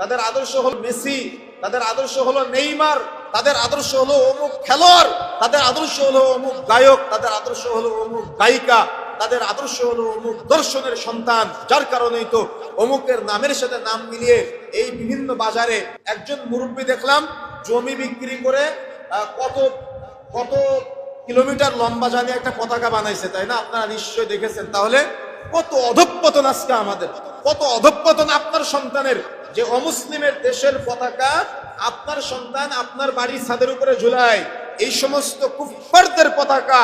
তাদের আদর্শ হলো মেসি, তাদের আদর্শ হলো নেইমার, তাদের আদর্শ হলো অমুক খেলোয়াড়, তাদের আদর্শ হলো অমুক গায়ক, তাদের আদর্শ হলো অমুক গায়িকা, তাদের আদর্শ হলো অমুক দর্শনের সন্তান। যার কারণেই তো অমুকের নামের সাথে নাম মিলিয়ে এই বিভিন্ন বাজারে একজন মুরব্বী দেখলাম জমি বিক্রি করে কত কত কিলোমিটার লম্বা জানি একটা পতাকা বানাইছে, তাই না? আপনারা নিশ্চয়ই দেখেছেন। তাহলে কত অধঃপতন আজকে আমাদের, কত অধঃপতন আপনার সন্তানের, যে অমুসলিমের দেশের পতাকা আপনার সন্তান আপনার বাড়ির ছাদের উপরে ঝুলায়। এই সমস্ত কুফফারদের পতাকা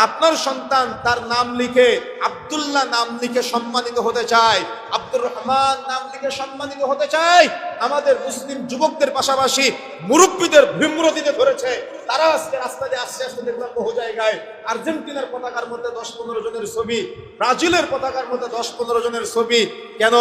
আপনার সন্তান তার নাম লিখে আব্দুল্লাহ নাম লিখে সম্মানিত হতে চায়, আব্দুর রহমান নাম লিখে সম্মানিত হতে চায়। আমাদের মুসলিম যুবকদের পাশাপাশি মুরব্বীদের বিমূর্তিতে ধরেছে। তারা আজকে রাস্তা দিয়ে আস্তে আস্তে দেখলাম বহু জায়গায় আর্জেন্টিনার পতাকার মধ্যে 10-15 জনের ছবি, ব্রাজিলের পতাকার মধ্যে 10-15 জনের ছবি। কেন?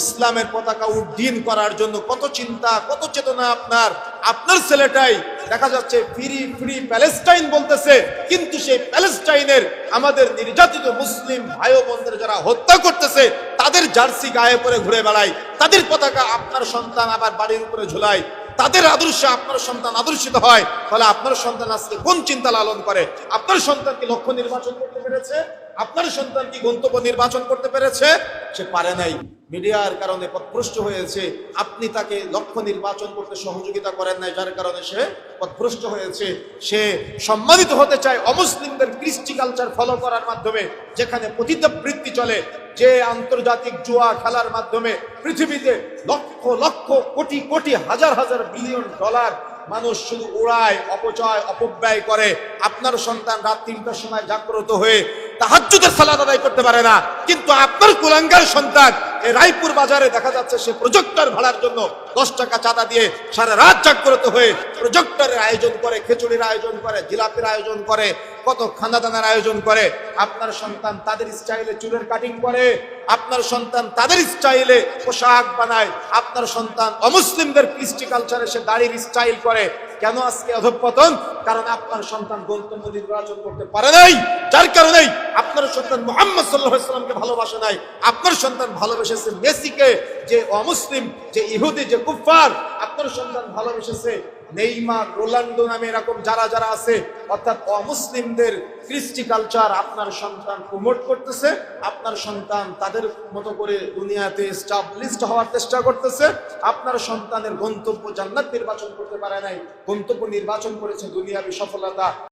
ইসলামের পতাকা উড্ডীন করার জন্য কত চিন্তা, কত চেতনা আপনার। আপনার ছেলেটাই দেখা যাচ্ছে ফ্রি ফ্রি প্যালেস্টাইন বলতেছে, কিন্তু সেই প্যালেস্টাইনের আমাদের নির্যাতিত মুসলিম ভাই বোনদের যারা হত্যা করতেছে তাদের জার্সি গায়ে পরে ঘুরে বেড়ায়, তাদের পতাকা আপনার সন্তান আবার বাড়ির উপরে ঝুলায়, তাদের আদর্শে আপনার সন্তান আদর্শিত হয়। ফলে আপনার সন্তান আজকে কোন চিন্তা লালন করে? আপনার সন্তান কি লক্ষ্য নির্বাচন করতে পেরেছে? আপনার সন্তান কি গন্তব্য নির্বাচন করতে পেরেছে? সে পারে নাই, মিডিয়ার কারণে পথভ্রষ্ট হয়েছে। আপনি তাকে লক্ষ্য নির্বাচন করতে সহযোগিতা করেন নাই, যার কারণে সে পথভ্রষ্ট হয়েছে। সে সম্মানিত হতে চায় অমুসলিমদের কৃষ্টি কালচার ফলো করার মাধ্যমে, যেখানে পতিতাবৃত্তি চলে, যে আন্তর্জাতিক জুয়া খেলার মাধ্যমে পৃথিবীতে লক্ষ লক্ষ কোটি কোটি হাজার হাজার বিলিয়ন ডলার মানুষ শুধু উড়ায়, অপচয় অপব্যয় করে। আপনার সন্তান রাত 3টার সময় জাগ্রত হয়ে তাহাজ্জুদের সালাত আদায় করতে পারে না, কিন্তু আপনার কুলাঙ্গার সন্তান এই রায়পুর বাজারে দেখা যাচ্ছে সে প্রজেক্টর ভাড়ার জন্য 10 টাকা চাঁদা দিয়ে সারা রাত জাগ্রত হয়ে প্রজেক্টরের আয়োজন করে, খিচুড়ির আয়োজন করে, জিলাপির আয়োজন করে, কত খানাদানার আয়োজন করে। আপনার সন্তান তাদের স্টাইলে চুলের কাটিং করে, আপনার সন্তান তাদের স্টাইলে পোশাক বানায়, আপনার সন্তান অমুসলিমদের কৃষ্টি কালচারে সে দাড়ির স্টাইল করে। কেন আজকে অধঃপতন? কারণ আপনার সন্তান গন্তব্য নির্বাচন করতে পারে নাই, যার কারণেই আপনার সন্তান মুহাম্মদ সাল্লাল্লাহু আলাইহি ওয়াসাল্লামকে ভালোবাসে নাই। আপনার সন্তান ভালোবেসেছে মেসিকে, যে অমুসলিম, যে ইহুদি, যে কুফফার। আপনার সন্তান ভালোবেসেছে নেইমার, রোনাল্ডো নামে এরকম যারা যারা আছে, অর্থাৎ অমুসলিমদের কৃষ্টি কালচার আপনার সন্তান প্রমোট করতেছে। আপনার সন্তান তাদের মতো করে দুনিয়াতে এস্টাবলিশড হওয়ার চেষ্টা করতেছে। আপনার সন্তানের গন্তব্য জান্নাত নির্বাচন করতে পারে নাই, গন্তব্য নির্বাচন করেছে দুনিয়াবী সফলতা।